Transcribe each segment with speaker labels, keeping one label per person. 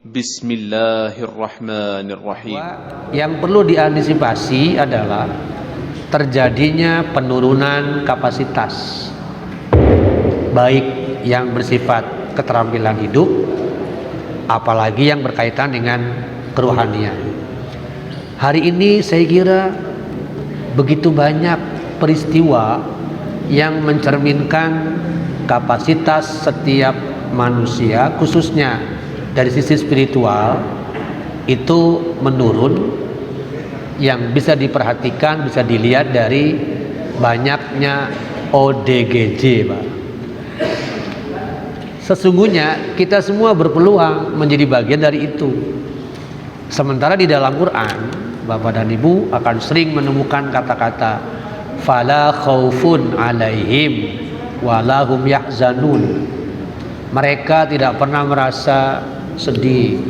Speaker 1: Bismillahirrahmanirrahim.
Speaker 2: Yang perlu diantisipasi adalah terjadinya penurunan kapasitas, baik yang bersifat keterampilan hidup, apalagi yang berkaitan dengan kerohanian. Hari ini saya kira begitu banyak peristiwa yang mencerminkan kapasitas setiap manusia, khususnya dari sisi spiritual, itu menurun, yang bisa diperhatikan, bisa dilihat dari banyaknya ODGJ, Pak. Sesungguhnya kita semua berpeluang menjadi bagian dari itu. Sementara di dalam Quran, Bapak dan Ibu akan sering menemukan kata-kata fala khaufun alaihim walahum yahzanun. Mereka tidak pernah merasa sedih,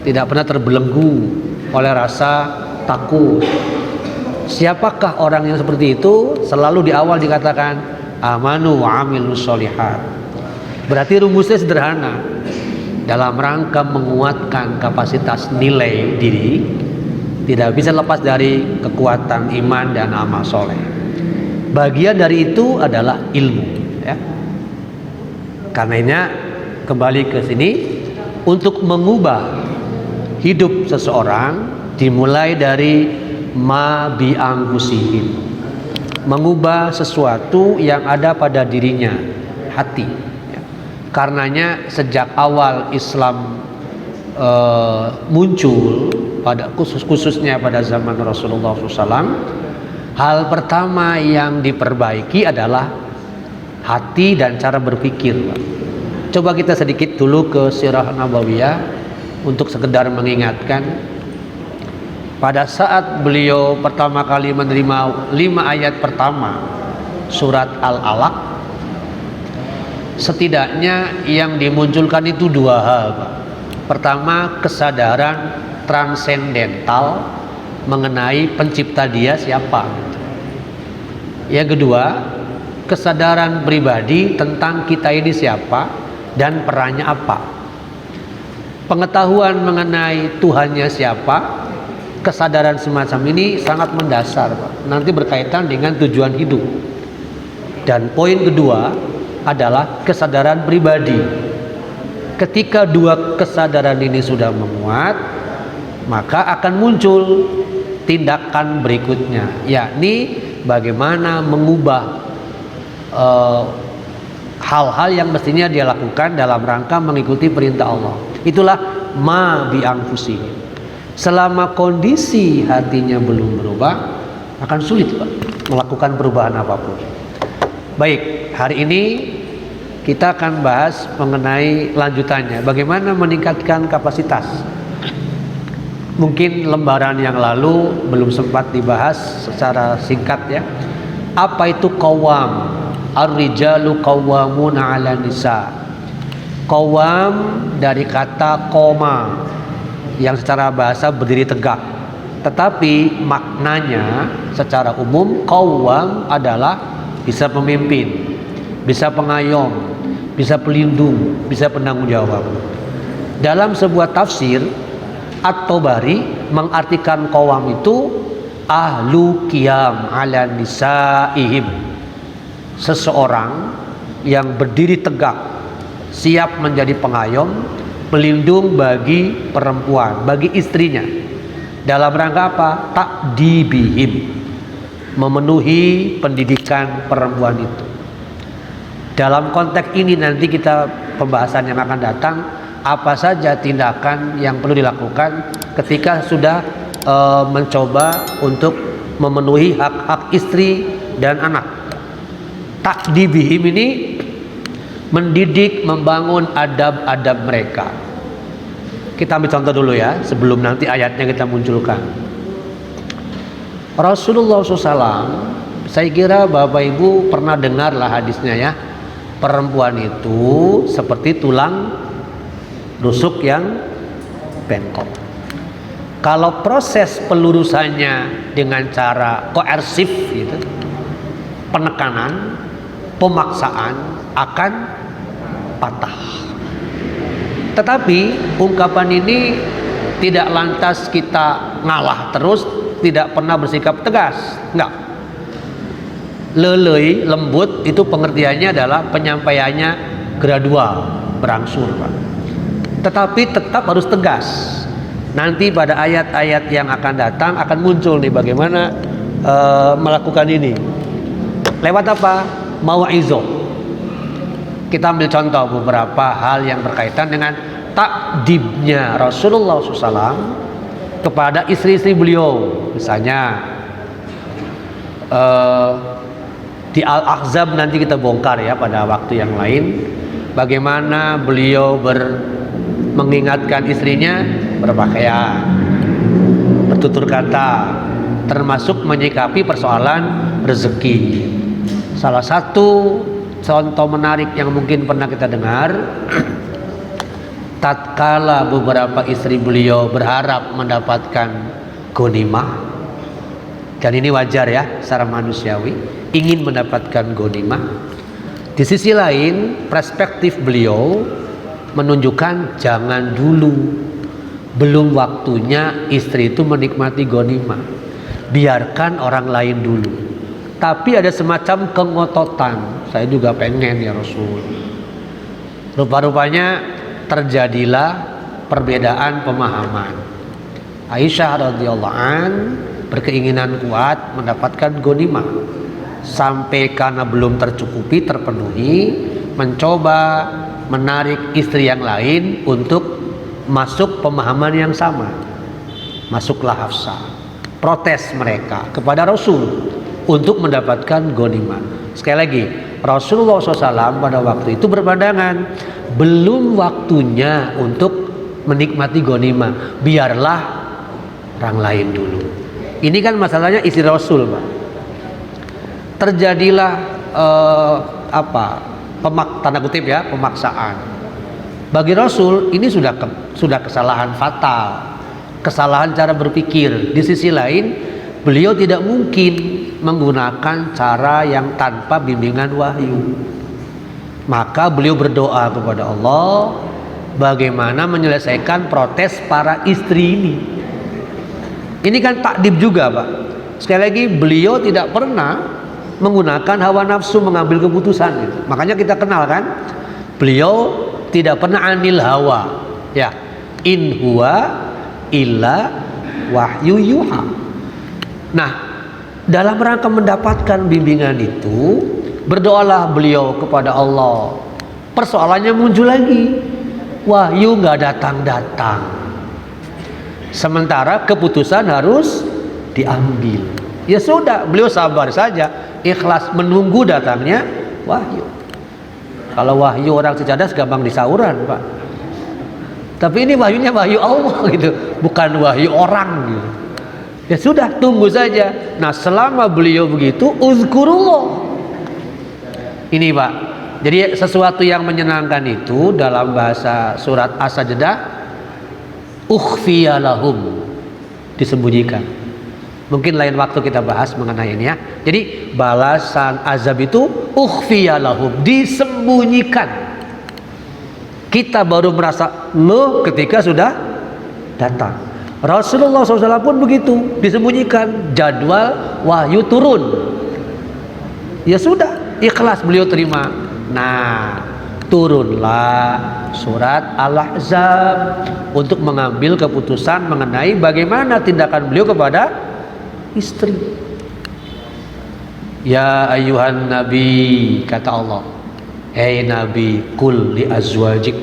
Speaker 2: tidak pernah terbelenggu oleh rasa takut. Siapakah orang yang seperti itu? Selalu di awal dikatakan amanu wa amilus sholihat. Berarti rumusnya sederhana. Dalam rangka menguatkan kapasitas nilai diri, tidak bisa lepas dari kekuatan iman dan amal soleh. Bagian dari itu adalah ilmu, ya. Karenanya kembali ke sini, untuk mengubah hidup seseorang dimulai dari ma bi anfusihim, mengubah sesuatu yang ada pada dirinya, hati. Karenanya sejak awal Islam muncul, khususnya pada zaman Rasulullah SAW, hal pertama yang diperbaiki adalah hati dan cara berpikir. Coba kita sedikit dulu ke Sirah Nabawiyah untuk sekedar mengingatkan. Pada saat beliau pertama kali menerima 5 ayat pertama surat Al-Alaq, setidaknya yang dimunculkan itu 2 hal, Pak. Pertama, kesadaran transendental mengenai pencipta dia siapa. Yang kedua, kesadaran pribadi tentang kita ini siapa dan perannya apa. Pengetahuan mengenai Tuhannya siapa, kesadaran semacam ini sangat mendasar, Pak. Nanti berkaitan dengan tujuan hidup. Dan poin kedua adalah kesadaran pribadi. Ketika 2 kesadaran ini sudah menguat, maka akan muncul tindakan berikutnya, yakni bagaimana mengubah hal-hal yang mestinya dia lakukan dalam rangka mengikuti perintah Allah. Itulah ma bi anfusihim. Selama kondisi hatinya belum berubah, akan sulit, Pak, melakukan perubahan apapun. Baik, hari ini kita akan bahas mengenai lanjutannya, bagaimana meningkatkan kapasitas. Mungkin lembaran yang lalu belum sempat dibahas secara singkat, ya. Apa itu qawwam? Ar-rijalu qawwamuna 'ala nisa. Qawwam dari kata qoma, yang secara bahasa berdiri tegak. Tetapi maknanya secara umum qawwam adalah bisa pemimpin, bisa pengayom, bisa pelindung, bisa penanggung jawab. Dalam sebuah tafsir, At-Tabari mengartikan qawam itu ahlu qiyam ala nisaihim, seseorang yang berdiri tegak, siap menjadi pengayom, pelindung bagi perempuan, bagi istrinya. Dalam rangka apa? Takdibihim, memenuhi pendidikan perempuan itu. Dalam konteks ini nanti kita pembahasan yang akan datang, apa saja tindakan yang perlu dilakukan ketika sudah mencoba untuk memenuhi hak-hak istri dan anak. Takdibihim ini mendidik, membangun adab-adab mereka. Kita ambil contoh dulu, ya, sebelum nanti ayatnya kita munculkan. Rasulullah SAW, saya kira Bapak Ibu pernah dengarlah hadisnya, ya. Perempuan itu seperti tulang rusuk yang bengkok. Kalau proses pelurusannya dengan cara koersif, gitu, penekanan, pemaksaan, akan patah. Tetapi ungkapan ini tidak lantas kita ngalah terus, tidak pernah bersikap tegas, enggak. Lelei, lembut itu pengertiannya adalah penyampaiannya gradual, berangsur, Pak. Tetapi tetap harus tegas. Nanti pada ayat-ayat yang akan datang akan muncul nih bagaimana melakukan ini. Lewat apa? Mau'izah. Kita ambil contoh beberapa hal yang berkaitan dengan takdibnya Rasulullah SAW kepada istri-istri beliau. Misalnya di Al-Ahzab nanti kita bongkar ya pada waktu yang lain, bagaimana beliau mengingatkan istrinya berpakaian, bertutur kata, termasuk menyikapi persoalan rezeki. Salah satu contoh menarik yang mungkin pernah kita dengar, tatkala beberapa istri beliau berharap mendapatkan ghanimah, dan ini wajar ya secara manusiawi, ingin mendapatkan ghanimah. Di sisi lain perspektif beliau menunjukkan jangan dulu, belum waktunya istri itu menikmati ghanimah, biarkan orang lain dulu. Tapi ada semacam kengototan, saya juga pengen ya Rasul. Rupa-rupanya terjadilah perbedaan pemahaman. Aisyah radhiyallahu an berkeinginan kuat mendapatkan ghanimah, sampai karena belum tercukupi, terpenuhi, mencoba menarik istri yang lain untuk masuk pemahaman yang sama. Masuklah Hafsah, protes mereka kepada Rasul untuk mendapatkan ghanimah. Sekali lagi, Rasulullah SAW pada waktu itu berpandangan belum waktunya untuk menikmati ghanimah, biarlah orang lain dulu. Ini kan masalahnya istri Rasul, Pak. Terjadilah tanda kutip ya, pemaksaan. Bagi Rasul ini sudah kesalahan fatal, kesalahan cara berpikir. Di sisi lain, beliau tidak mungkin menggunakan cara yang tanpa bimbingan wahyu. Maka beliau berdoa kepada Allah bagaimana menyelesaikan protes para istri ini. Ini kan takdib juga, Pak. Sekali lagi, beliau tidak pernah menggunakan hawa nafsu mengambil keputusan gitu. Makanya kita kenal kan, beliau tidak pernah anil hawa, ya, in huwa illa wahyu yuha. Nah, dalam rangka mendapatkan bimbingan itu, berdoalah beliau kepada Allah. Persoalannya muncul lagi, wahyu nggak datang-datang, sementara keputusan harus diambil. Ya sudah, beliau sabar saja, ikhlas menunggu datangnya wahyu. Kalau wahyu orang secadas gampang disauran, Pak. Tapi ini wahyunya wahyu Allah gitu, bukan wahyu orang gitu. Ya sudah, tunggu saja. Nah, selama beliau begitu, uzkurullah. Ini, Pak. Jadi sesuatu yang menyenangkan itu dalam bahasa surat As-Sajdah, ukhfiya lahum, disembunyikan. Mungkin lain waktu kita bahas mengenai ini ya. Jadi balasan azab itu ukhfiya lahum, disembunyikan. Kita baru merasa loh ketika sudah datang. Rasulullah SAW pun begitu, disembunyikan. Jadwal wahyu turun, ya sudah, ikhlas beliau terima. Nah, turunlah surat Al-Ahzab untuk mengambil keputusan mengenai bagaimana tindakan beliau kepada istri. Ya ayuhan nabi, kata Allah, hei nabi, kul li azwajik,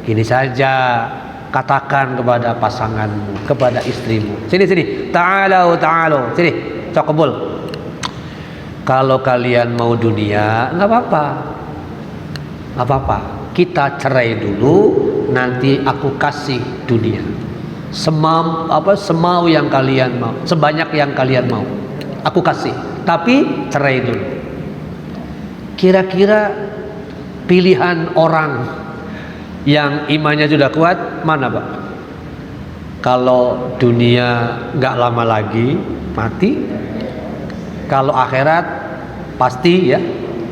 Speaker 2: ini saja katakan kepada pasanganmu, kepada istrimu. Sini, ta'alau, sini, cokobul. Kalau kalian mau dunia, nggak apa-apa. Kita cerai dulu, nanti aku kasih dunia. Semau yang kalian mau, sebanyak yang kalian mau, aku kasih. Tapi cerai dulu. Kira-kira pilihan orang yang imannya sudah kuat mana, Pak? Kalau dunia nggak lama lagi mati, kalau akhirat pasti ya,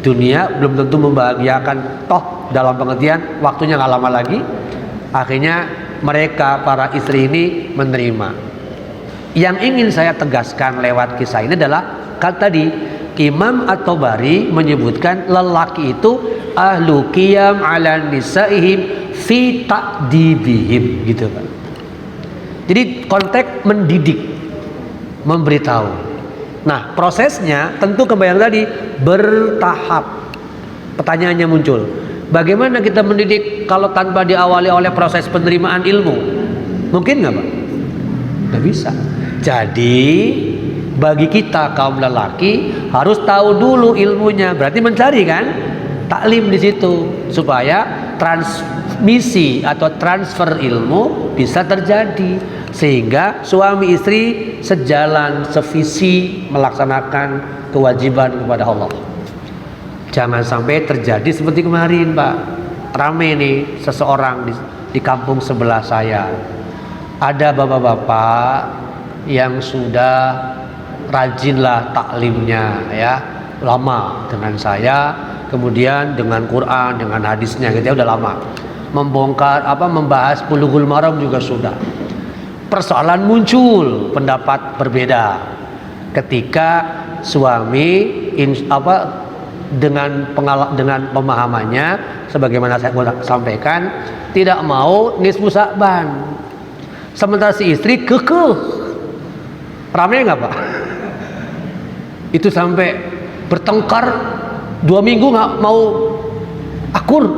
Speaker 2: dunia belum tentu membahagiakan, toh dalam pengertian waktunya nggak lama lagi. Akhirnya mereka para istri ini menerima. Yang ingin saya tegaskan lewat kisah ini adalah tadi Imam At-Tabari menyebutkan lelaki itu ahlu qiyam ala nisaihim fi ta'dibihim, gitu kan. Jadi konteks mendidik, memberitahu. Nah, prosesnya tentu kembali tadi bertahap. Pertanyaannya muncul, bagaimana kita mendidik kalau tanpa diawali oleh proses penerimaan ilmu? Mungkin nggak, Pak? Nggak bisa. Jadi bagi kita kaum lelaki harus tahu dulu ilmunya. Berarti mencari kan taklim di situ supaya transmisi atau transfer ilmu bisa terjadi, sehingga suami istri sejalan, sevisi melaksanakan kewajiban kepada Allah. Jangan sampai terjadi seperti kemarin, Pak. Rame nih seseorang di kampung sebelah saya. Ada bapak-bapak yang sudah rajinlah taklimnya, ya, lama dengan saya, kemudian dengan Quran, dengan hadisnya, gitu ya, udah lama. Membahas Bulughul Maram juga sudah. Persoalan muncul pendapat berbeda ketika suami dengan pemahamannya sebagaimana saya sampaikan tidak mau nisfu Sa'ban, sementara si istri kekeh. Ramai nggak, Pak? Itu sampai bertengkar 2 minggu nggak mau akur.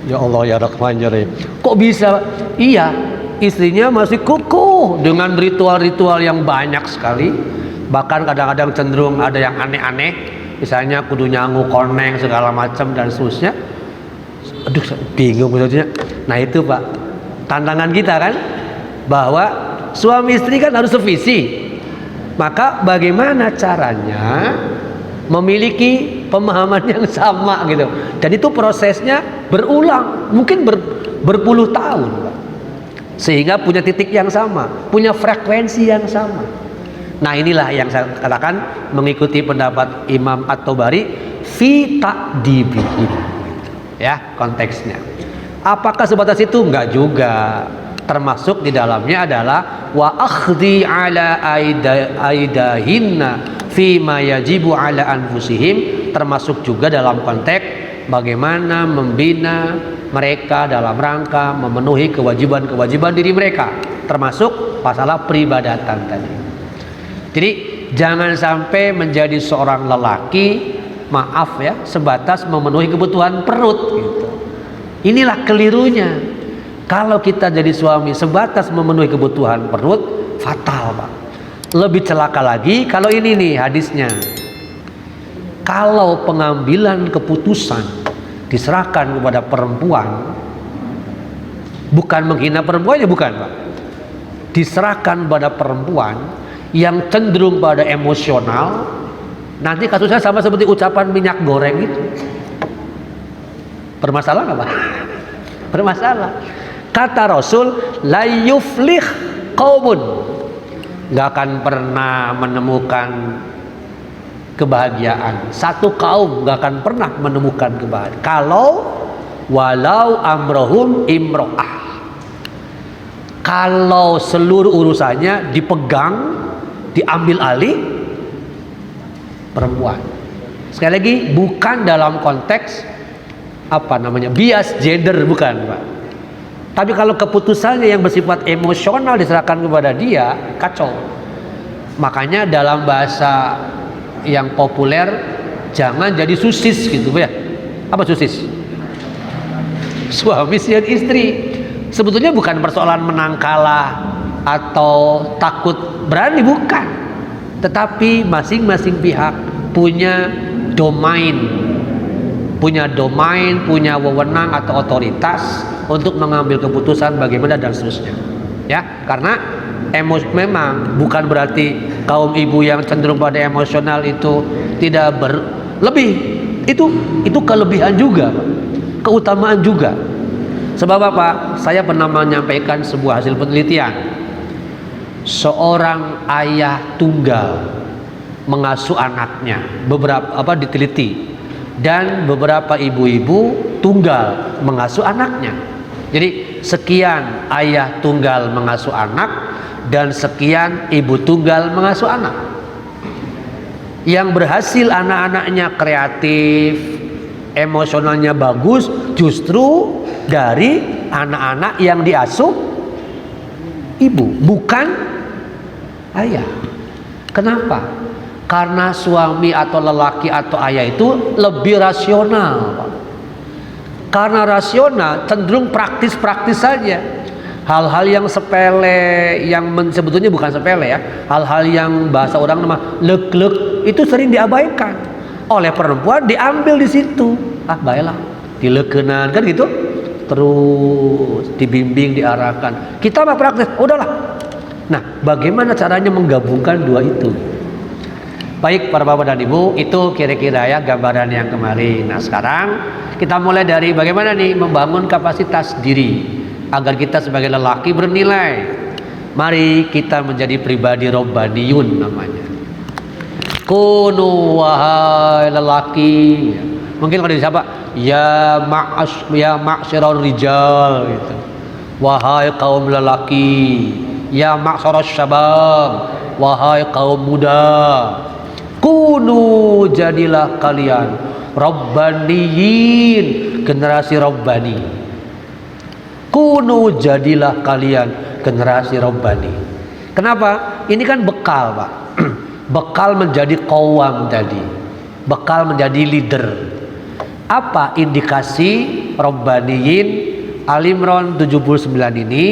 Speaker 2: Ya Allah ya Rahman ya Rahim. Kok bisa? Iya, istrinya masih kukuh dengan ritual-ritual yang banyak sekali. Bahkan kadang-kadang cenderung ada yang aneh-aneh, misalnya kudu nyangu koneng segala macam dan seterusnya. Aduh, bingung maksudnya. Nah itu, Pak, tantangan kita kan, bahwa suami istri kan harus sevisi. Maka bagaimana caranya memiliki pemahaman yang sama gitu. Dan itu prosesnya berulang, mungkin berpuluh tahun, Pak. Sehingga punya titik yang sama, punya frekuensi yang sama. Nah inilah yang saya katakan mengikuti pendapat Imam At-Tabari fi ta'dibihim, ya, konteksnya. Apakah sebatas itu? Enggak juga. Termasuk di dalamnya adalah wa akhdi ala aidahinna fi ma yajibu ala anfusihim, termasuk juga dalam konteks bagaimana membina mereka dalam rangka memenuhi kewajiban-kewajiban diri mereka, termasuk masalah peribadatan tadi. Jadi jangan sampai menjadi seorang lelaki, maaf ya, sebatas memenuhi kebutuhan perut gitu. Inilah kelirunya. Kalau kita jadi suami sebatas memenuhi kebutuhan perut, fatal, Pak. Lebih celaka lagi kalau ini nih hadisnya. Kalau pengambilan keputusan diserahkan kepada perempuan, bukan menghina perempuannya, bukan, Pak. Diserahkan pada perempuan yang cenderung pada emosional, nanti kasusnya sama seperti ucapan minyak goreng itu. Bermasalah nggak, Pak? Bermasalah. Kata Rasul, la yuflih qaumun, nggak akan pernah menemukan kebahagiaan. Satu kaum nggak akan pernah menemukan kebahagiaan kalau walau amrohum imro'ah, kalau seluruh urusannya dipegang, diambil alih perempuan. Sekali lagi, bukan dalam konteks bias gender, bukan, Pak. Tapi kalau keputusannya yang bersifat emosional diserahkan kepada dia, kacau. Makanya dalam bahasa yang populer, jangan jadi susis gitu ya. Apa susis? Suami dan istri. Sebetulnya bukan persoalan menang kalah atau takut berani, bukan. Tetapi masing-masing pihak punya domain, punya wewenang atau otoritas untuk mengambil keputusan bagaimana dan seterusnya. Ya, karena memang bukan berarti kaum ibu yang cenderung pada emosional itu tidak berlebih. Itu kelebihan juga, keutamaan juga. Sebab apa? Saya pernah menyampaikan sebuah hasil penelitian. Seorang ayah tunggal mengasuh anaknya, diteliti, dan beberapa ibu-ibu tunggal mengasuh anaknya. Jadi sekian ayah tunggal mengasuh anak dan sekian ibu tunggal mengasuh anak. Yang berhasil anak-anaknya kreatif, emosionalnya bagus, justru dari anak-anak yang diasuh ibu, bukan ayah. Kenapa? Karena suami atau lelaki atau ayah itu lebih rasional. Karena rasional cenderung praktis-praktis saja. Hal-hal yang sepele, yang sebetulnya bukan sepele ya, hal-hal yang bahasa orang nama lek-lek itu sering diabaikan oleh perempuan, diambil di situ. Ah baiklah, dilekenan kan gitu, terus dibimbing, diarahkan. Kita mah praktis, udahlah. Nah, bagaimana caranya menggabungkan dua itu? Baik para bapak dan ibu, itu kira-kira ya gambaran yang kemarin. Nah sekarang kita mulai dari bagaimana nih membangun kapasitas diri agar kita sebagai lelaki bernilai. Mari kita menjadi pribadi robbaniyun namanya. Kunu wahai lelaki. Mungkin kalau disapa ya ma'syiral rijal gitu. Wahai kaum lelaki, ya ma'syaras syabab, wahai kaum muda. Kunu jadilah kalian robbaniyin, generasi robbani. Kunu jadilah kalian generasi robbani. Kenapa? Ini kan bekal Pak. Bekal menjadi qawam tadi, bekal menjadi leader. Apa indikasi robbaniyin? Al-Imran 79 ini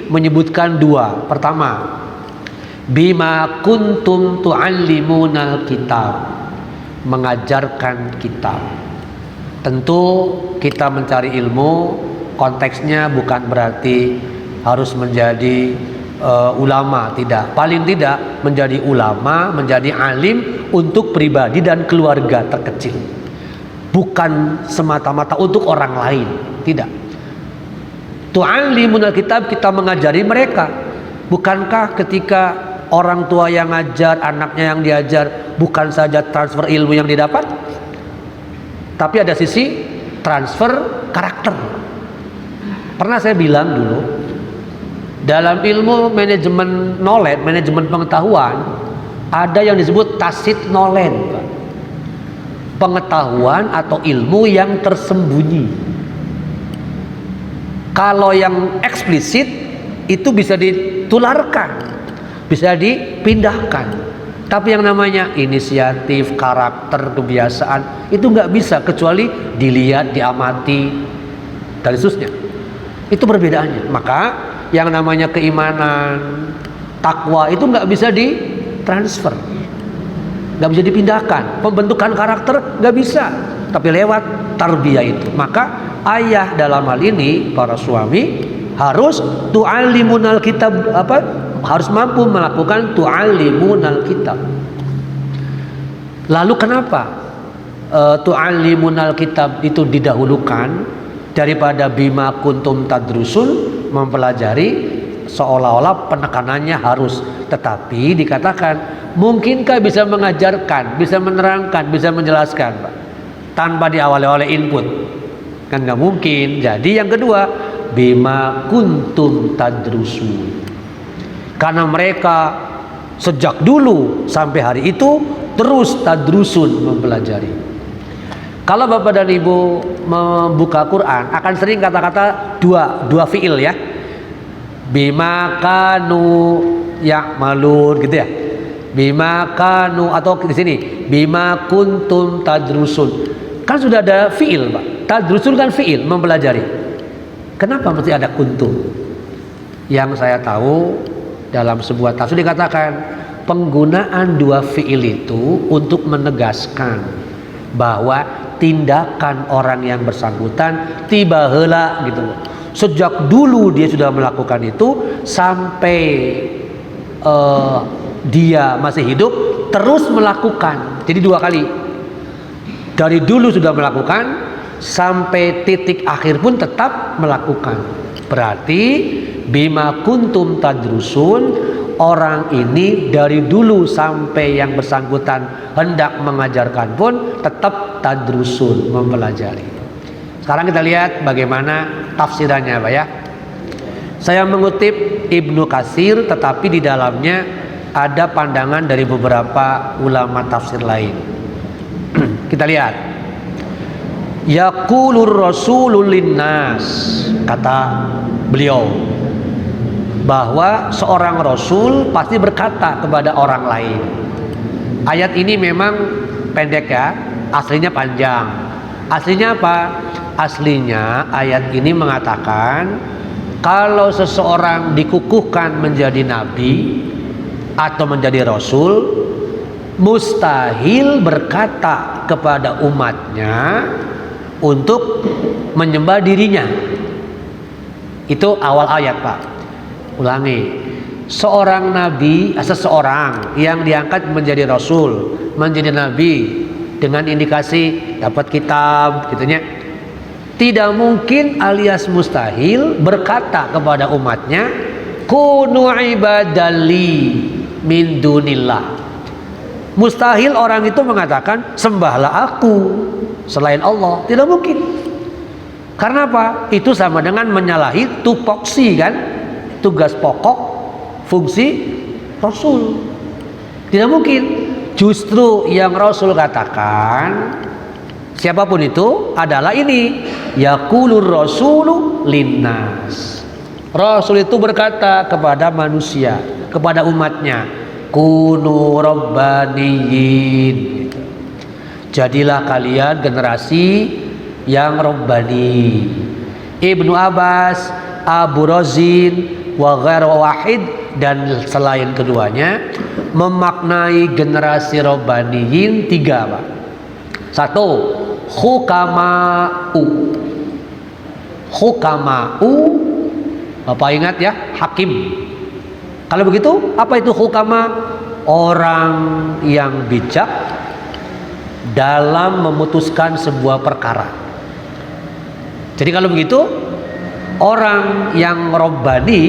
Speaker 2: menyebutkan dua. Pertama, bima kuntum tu'allimunal kitab, mengajarkan kitab. Tentu kita mencari ilmu, konteksnya bukan berarti harus menjadi ulama, tidak. Paling tidak menjadi ulama, menjadi alim untuk pribadi dan keluarga terkecil, bukan semata-mata untuk orang lain, tidak. Tu'allimunal kitab, kita mengajari mereka. Bukankah ketika orang tua yang ngajar, anaknya yang diajar, bukan saja transfer ilmu yang didapat, tapi ada sisi transfer karakter. Pernah saya bilang dulu, dalam ilmu manajemen knowledge, manajemen pengetahuan, ada yang disebut tacit knowledge, pengetahuan atau ilmu yang tersembunyi. Kalau yang eksplisit itu bisa ditularkan, bisa dipindahkan. Tapi yang namanya inisiatif, karakter, kebiasaan itu nggak bisa kecuali dilihat, diamati, dan seterusnya. Itu perbedaannya. Maka yang namanya keimanan, takwa itu nggak bisa ditransfer, nggak bisa dipindahkan. Pembentukan karakter nggak bisa, tapi lewat tarbiyah itu. Maka ayah dalam hal ini, para suami harus tu'allimunal kitab, harus mampu melakukan tu'allimunal kitab. Lalu kenapa tu'allimunal kitab itu didahulukan daripada bima kuntum tadrusun, mempelajari? Seolah-olah penekanannya harus, tetapi dikatakan mungkinkah bisa mengajarkan, bisa menerangkan, bisa menjelaskan Pak, tanpa diawali oleh input? Kan nggak mungkin. Jadi yang kedua, bima kuntum tadrusun, karena mereka sejak dulu sampai hari itu terus tadrusun, mempelajari. Kalau bapak dan ibu membuka Quran akan sering kata-kata dua fiil ya, bima kanu ya'malun gitu ya, bima kanu, atau di sini bima kuntum tadrusun, kan sudah ada fiil Pak. Tadrusun kan fiil, mempelajari. Kenapa mesti ada kuntum? Yang saya tahu dalam sebuah tafsir dikatakan penggunaan dua fiil itu untuk menegaskan bahwa tindakan orang yang bersangkutan tiba heula gitu. Sejak dulu dia sudah melakukan itu sampai dia masih hidup terus melakukan. Jadi dua kali. Dari dulu sudah melakukan sampai titik akhir pun tetap melakukan. Berarti bima kuntum tadrusun, orang ini dari dulu sampai yang bersangkutan hendak mengajarkan pun tetap tadrusun, mempelajari. Sekarang kita lihat bagaimana tafsirannya Pak ya. Saya mengutip Ibnu Katsir, tetapi di dalamnya ada pandangan dari beberapa ulama tafsir lain. Kita lihat. Yaqulur rasulul linnas, kata beliau, bahwa seorang rasul pasti berkata kepada orang lain. Ayat ini memang pendek ya, aslinya panjang. Aslinya apa? Aslinya ayat ini mengatakan kalau seseorang dikukuhkan menjadi nabi atau menjadi rasul, mustahil berkata kepada umatnya untuk menyembah dirinya. Itu awal ayat, Pak. Ulangi. Seseorang yang diangkat menjadi rasul, menjadi nabi dengan indikasi dapat kitab gitunya, tidak mungkin alias mustahil berkata kepada umatnya kunu ibadalli min dunillah. Mustahil orang itu mengatakan sembahlah aku selain Allah. Tidak mungkin. Karena apa? Itu sama dengan menyalahi tupoksi kan, tugas pokok fungsi rasul. Tidak mungkin. Justru yang rasul katakan, siapapun itu adalah ini, yaqulur rasulu linnas. Rasul itu berkata kepada manusia, kepada umatnya, kunu rabbaniyin. Jadilah kalian generasi yang rabbani. Ibnu Abbas, Abu Razin, wa ghairu wahid, dan selain keduanya memaknai generasi rabbaniyin tiga, Pak. Satu, hukama'u. Hukama'u, Bapak ingat ya, hakim. Kalau begitu, apa itu hukama? Orang yang bijak dalam memutuskan sebuah perkara. Jadi kalau begitu, orang yang robbani,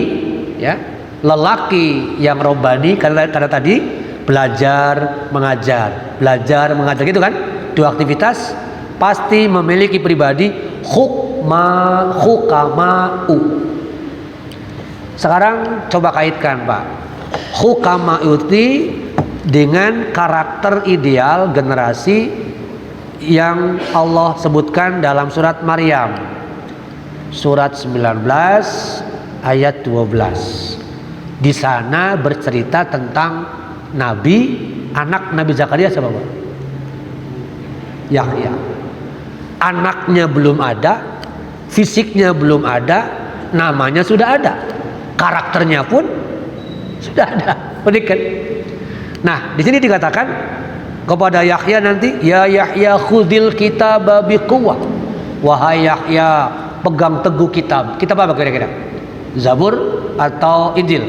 Speaker 2: ya, lelaki yang robbani, karena tadi belajar mengajar gitu kan, dua aktivitas, pasti memiliki pribadi hukama'u. Sekarang coba kaitkan, Pak, hukama'u dengan karakter ideal generasi yang Allah sebutkan dalam surat Maryam, surat 19 ayat 12. Di sana bercerita tentang nabi, anak Nabi Zakaria siapa, Pak? Yahya. Anaknya belum ada, fisiknya belum ada, namanya sudah ada, karakternya pun sudah ada. Benar kan? Nah, di sini dikatakan kepada Yahya nanti, ya Yahya khudil kitaba biquwwah. Wahai Yahya, pegang teguh kitab. Kitab apa kira-kira? Zabur atau Injil?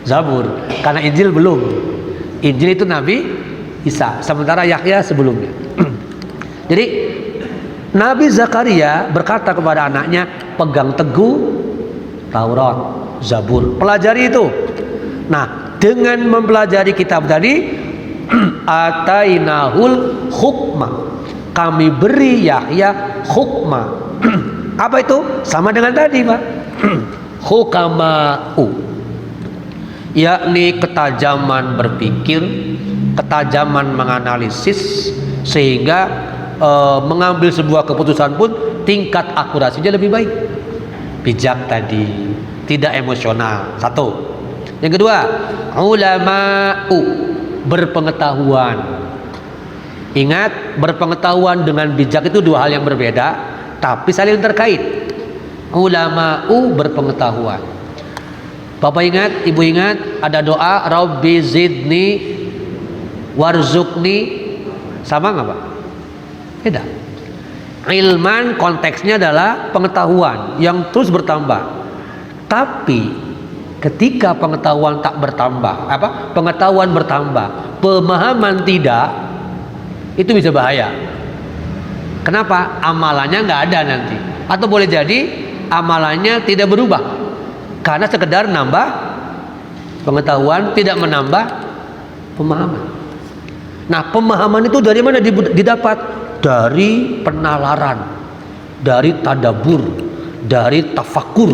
Speaker 2: Zabur, karena Injil belum. Injil itu Nabi Isa, sementara Yahya sebelumnya. Jadi Nabi Zakaria berkata kepada anaknya, pegang teguh Taurat, Zabur, pelajari itu. Nah, dengan mempelajari kitab tadi, atainahul hukma, kami beri Yahya hukma. Apa itu? Sama dengan tadi, Pak. Hukama'u, yakni ketajaman berpikir, ketajaman menganalisis, sehingga mengambil sebuah keputusan pun tingkat akurasinya lebih baik. Bijak tadi, tidak emosional. Satu. Yang kedua, ulama'u, berpengetahuan. Ingat, berpengetahuan dengan bijak itu dua hal yang berbeda, tapi saling terkait. Ulama'u, berpengetahuan. Bapak ingat, Ibu ingat, ada doa Rabbi zidni warzuqni, sama nggak, Pak? Beda. Ilman konteksnya adalah pengetahuan yang terus bertambah. Tapi ketika pengetahuan tak bertambah, pengetahuan bertambah, pemahaman tidak, itu bisa bahaya. Kenapa? Amalannya nggak ada nanti, atau boleh jadi amalannya tidak berubah karena sekedar nambah pengetahuan, tidak menambah pemahaman. Nah, pemahaman itu dari mana didapat? Dari penalaran, dari tadabur, dari tafakur.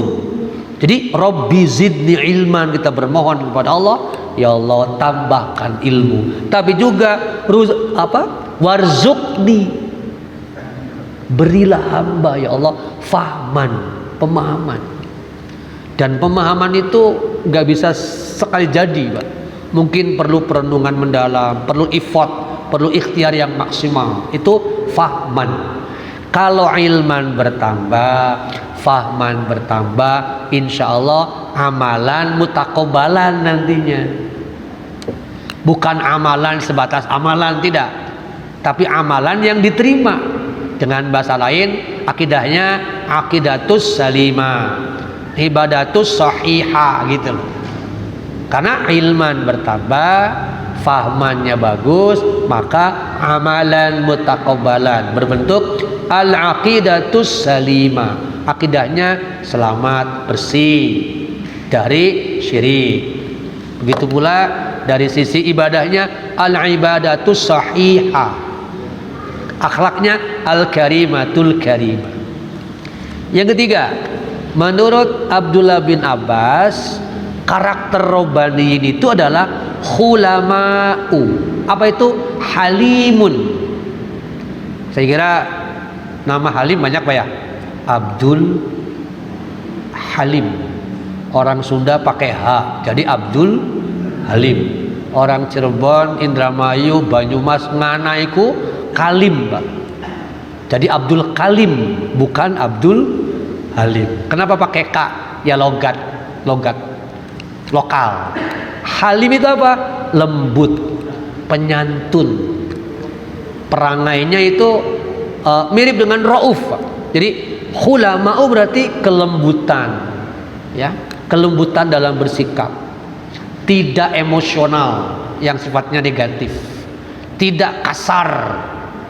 Speaker 2: Jadi Rabbi zidni ilman, kita bermohon kepada Allah, ya Allah tambahkan ilmu. Tapi juga warzuqni, berilah hamba ya Allah fahman, pemahaman. Dan pemahaman itu nggak bisa sekali jadi, Pak. Mungkin perlu perenungan mendalam, perlu effort, perlu ikhtiar yang maksimal. Itu fahman. Kalau ilman bertambah, fahman bertambah, insya Allah amalan mutaqabbalan nantinya. Bukan amalan sebatas amalan, tidak, tapi amalan yang diterima. Dengan bahasa lain, akidahnya aqidatus salimah, ibadatus sahihah gitu loh. Karena ilman bertambah, fahmannya bagus, maka amalan mutaqabbalan berbentuk al-aqidatus salimah, akidahnya selamat, bersih dari syirik. Begitu pula dari sisi ibadahnya al-ibadatus sahihah, akhlaknya al-karimatul karimah. Yang ketiga, menurut Abdullah bin Abbas, karakter Rabbaniyin itu adalah khulama'u. Apa itu? Halimun. Saya kira nama Halim banyak, Pak ya. Abdul Halim. Orang Sunda pakai H, jadi Abdul Halim. Orang Cirebon, Indramayu, Banyumas, Nganaiku Kalim, Pak. Jadi Abdul Kalim, bukan Abdul Halim. Kenapa pakai K? Ya logat lokal. Halim itu apa? Lembut, penyantun. Perangainya itu mirip dengan rauf. Jadi khulama'u berarti kelembutan, ya, kelembutan dalam bersikap, tidak emosional yang sifatnya negatif, tidak kasar.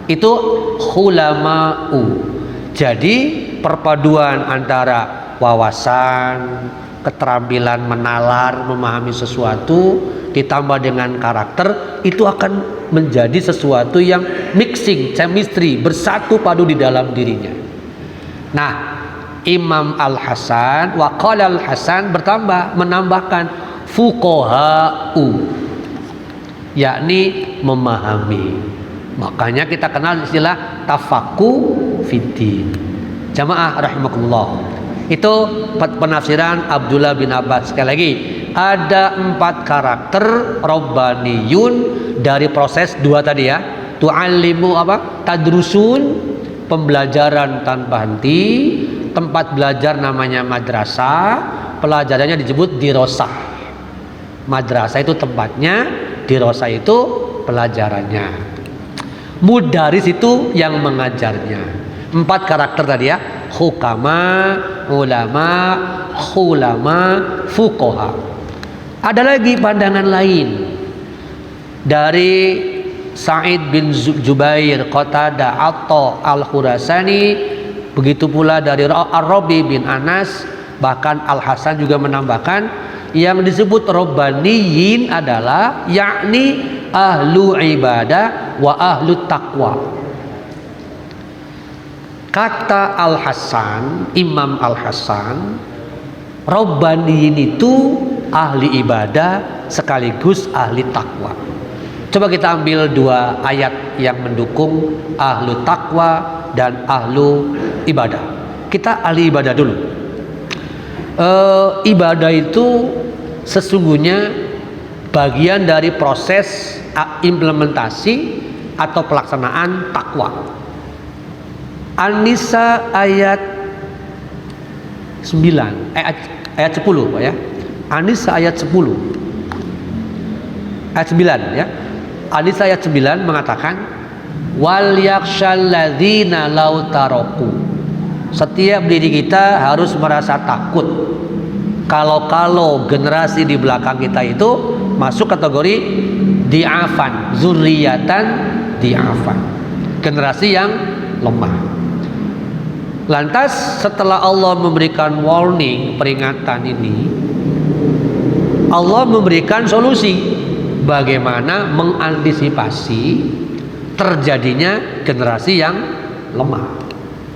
Speaker 2: Itu khulama'u. Jadi perpaduan antara wawasan, keterampilan menalar, memahami sesuatu, ditambah dengan karakter, itu akan menjadi sesuatu yang mixing, chemistry, bersatu padu di dalam dirinya. Nah, Imam Al-Hasan, waqala Al-Hasan menambahkan fuqaha'u, yakni memahami. Makanya kita kenal istilah tafaqquh fiddin. Jamaah rahimakumullah. Itu penafsiran Abdullah bin Abbas. Sekali lagi, ada 4 karakter Rabbaniyun dari proses 2 tadi ya. Tu'allimu apa? Tadrusun, pembelajaran tanpa henti. Tempat belajar namanya madrasah, pelajarannya disebut dirosah. Madrasah itu tempatnya, dirosah itu pelajarannya. Mudaris itu yang mengajarnya. 4 karakter tadi ya. Hukama, ulama, khulama, fuqaha. Ada lagi pandangan lain dari Sa'id bin Jubair, Qatadah, Atta, Al-Khurasani, begitu pula dari Ar-Rabi bin Anas, bahkan Al-Hasan juga menambahkan yang disebut Rabbaniyin adalah yakni ahlu ibadah wa ahlu taqwa. Kata Al-Hasan, Imam Al-Hasan, Rabbaniyin itu ahli ibadah sekaligus ahli takwa. Coba kita ambil 2 ayat yang mendukung ahlu takwa dan ahlu ibadah. Kita ahli ibadah dulu. Ibadah itu sesungguhnya bagian dari proses implementasi atau pelaksanaan takwa. An-Nisa ayat 9, ayat 10 Pak ya. An-Nisa ayat 10. Ayat 9 ya. An-Nisa ayat 9 mengatakan wal yakshal ladzina law taraku. Setiap diri kita harus merasa takut kalau generasi di belakang kita itu masuk kategori di'afan, zurriyatan di'afan, generasi yang lemah. Lantas setelah Allah memberikan warning, peringatan ini, Allah memberikan solusi bagaimana mengantisipasi terjadinya generasi yang lemah,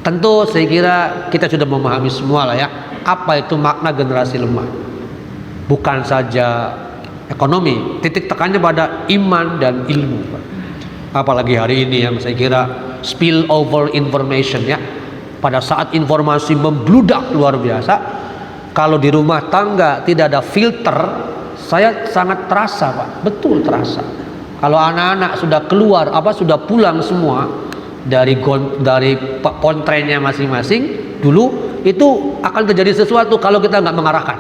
Speaker 2: Tentu saya kira kita sudah memahami semua lah ya, apa itu makna generasi lemah. Bukan saja ekonomi, titik tekannya pada iman dan ilmu. Apalagi hari ini yang saya kira spill over information ya. Pada saat informasi membludak luar biasa, kalau di rumah tangga tidak ada filter, saya sangat terasa Pak, betul terasa. Kalau anak-anak sudah keluar, sudah pulang semua dari pontrennya masing-masing, dulu itu akan terjadi sesuatu kalau kita nggak mengarahkan.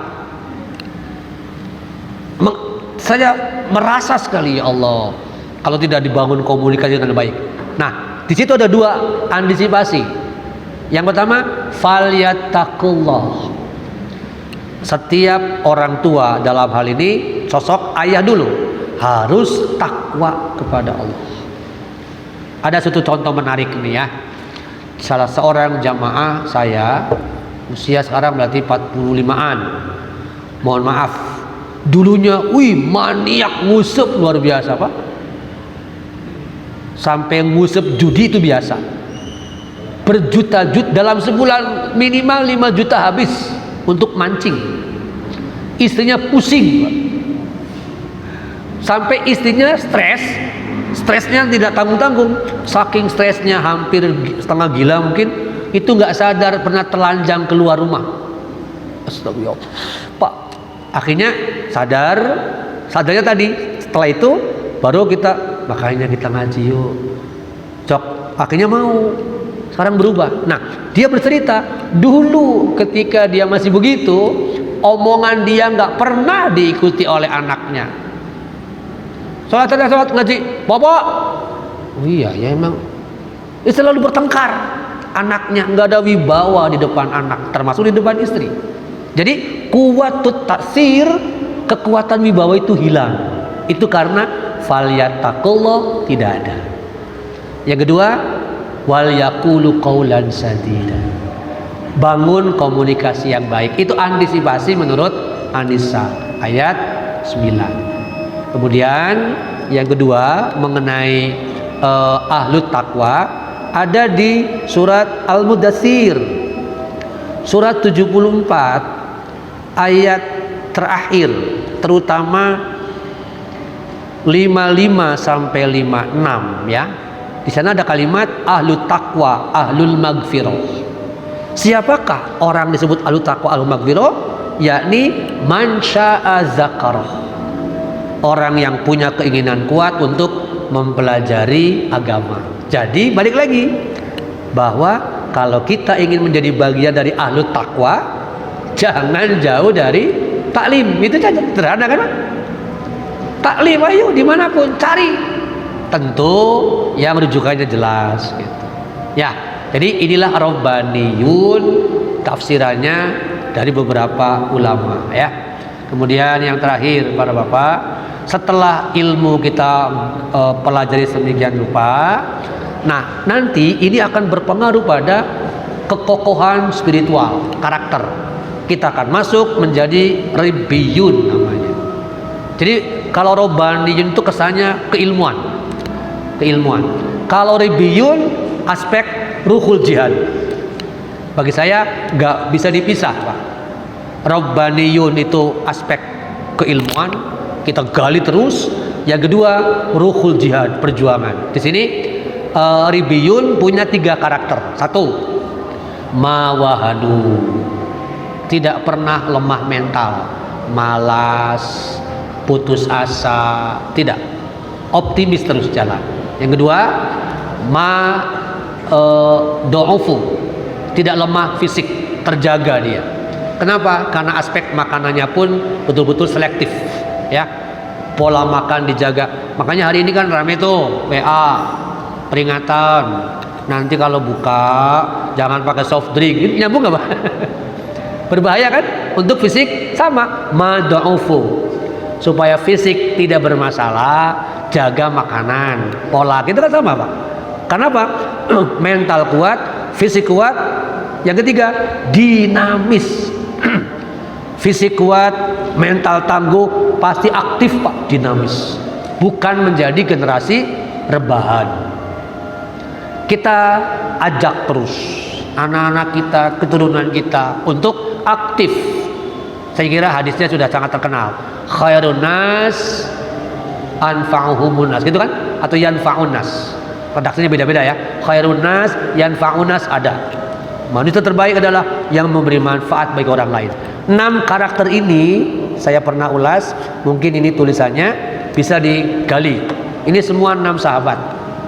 Speaker 2: Saya merasa sekali, ya Allah, kalau tidak dibangun komunikasi dengan baik. Nah, di situ ada dua antisipasi. Yang pertama, falyattaqullah. Setiap orang tua dalam hal ini sosok ayah dulu harus takwa kepada Allah. Ada satu contoh menarik nih ya. Salah seorang jamaah saya, usia sekarang berarti 45-an. Mohon maaf, dulunya maniak ngusep luar biasa Pak. Sampai ngusep judi itu biasa. Berjuta-juta dalam sebulan minimal 5 juta habis untuk mancing. Istrinya pusing Pak. Sampai istrinya stresnya tidak tanggung-tanggung. Saking stresnya hampir setengah gila mungkin, itu nggak sadar pernah telanjang keluar rumah. Astagfirullah Pak. Akhirnya sadarnya tadi. Setelah itu baru makanya kita ngaji yuk Cok. Akhirnya mau, sekarang berubah. Nah, dia bercerita dulu ketika dia masih begitu, omongan dia nggak pernah diikuti oleh anaknya. Sholat ngaji, bapak. Oh iya ya emang. Dia selalu bertengkar. Anaknya nggak ada wibawa di depan anak, termasuk di depan istri. Jadi kuwatut taksir, kekuatan wibawa itu hilang. Itu karena falyattaqullah tidak ada. Yang kedua, wal yaqulu qaulan sadida. Bangun komunikasi yang baik. Itu antisipasi menurut An-Nisa ayat 9. Kemudian yang kedua mengenai ahlut taqwa ada di surat Al-Mudaththir surat 74 ayat terakhir, terutama 55 sampai 56 ya. Di sana ada kalimat ahlut taqwa, ahlul maghfirah. Siapakah orang disebut ahlut taqwa, ahlul maghfirah? Yakni man syaa zakarah. Orang yang punya keinginan kuat untuk mempelajari agama. Jadi balik lagi bahwa kalau kita ingin menjadi bagian dari ahlut taqwa, jangan jauh dari taklim. Itu saja, sederhana kan Pak? Taklim ayo dimanapun cari, tentu yang rujukannya jelas gitu. Ya, jadi inilah Rabbaniyun tafsirannya dari beberapa ulama ya. Kemudian yang terakhir para bapak, setelah ilmu kita pelajari sedemikian rupa, nah nanti ini akan berpengaruh pada kekokohan spiritual, karakter. Kita akan masuk menjadi Rabbiyun namanya. Jadi kalau Rabbaniyun itu kesannya keilmuan. Kalau Rabbiyun aspek ruhul jihad. Bagi saya nggak bisa dipisah Pak. Rabbaniyun itu aspek keilmuan, kita gali terus. Yang kedua ruhul jihad, perjuangan. Di sini Rabbiyun punya 3 karakter. 1, mawahanu, tidak pernah lemah mental, malas, putus asa, tidak, optimis terus jalan. Yang kedua do'ufu, tidak lemah fisik, terjaga dia. Kenapa? Karena aspek makanannya pun betul-betul selektif ya. Pola makan dijaga. Makanya hari ini kan rame tuh WA peringatan, nanti kalau buka jangan pakai soft drink. Ini nyambung gak Pak? Berbahaya kan untuk fisik. Sama mad'ufu, supaya fisik tidak bermasalah, jaga makanan, pola kita kan sama Pak. Kenapa? Mental kuat, fisik kuat. Yang ketiga dinamis. Fisik kuat, mental tangguh, pasti aktif Pak, dinamis. Bukan menjadi generasi rebahan. Kita ajak terus anak-anak kita, keturunan kita untuk aktif. Saya kira hadisnya sudah sangat terkenal. Khairun nas anfa'uhumun nas, gitu kan? Atau yanfa'un nas. Redaksinya beda-beda ya. Khairun nas, yanfa'un nas ada. Manusia terbaik adalah yang memberi manfaat bagi orang lain. 6 karakter ini saya pernah ulas, mungkin ini tulisannya bisa digali. Ini semua 6 sahabat.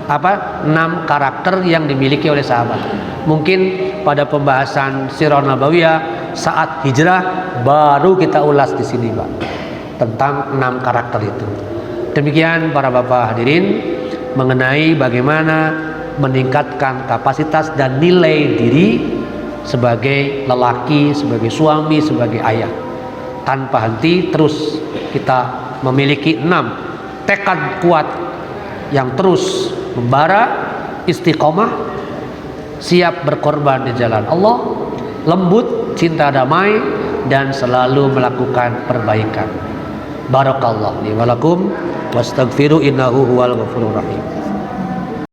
Speaker 2: 6 karakter yang dimiliki oleh sahabat. Mungkin pada pembahasan Sirah Nabawiyah saat hijrah baru kita ulas di sini, Pak, tentang 6 karakter itu. Demikian para Bapak hadirin mengenai bagaimana meningkatkan kapasitas dan nilai diri sebagai lelaki, sebagai suami, sebagai ayah. Tanpa henti terus kita memiliki 6 tekad kuat yang terus membara, istiqomah, siap berkorban di jalan Allah, lembut, cinta damai, dan selalu melakukan perbaikan. Barakallahu li wa lakum wastaghfiru innahu huwal ghafurur rahim.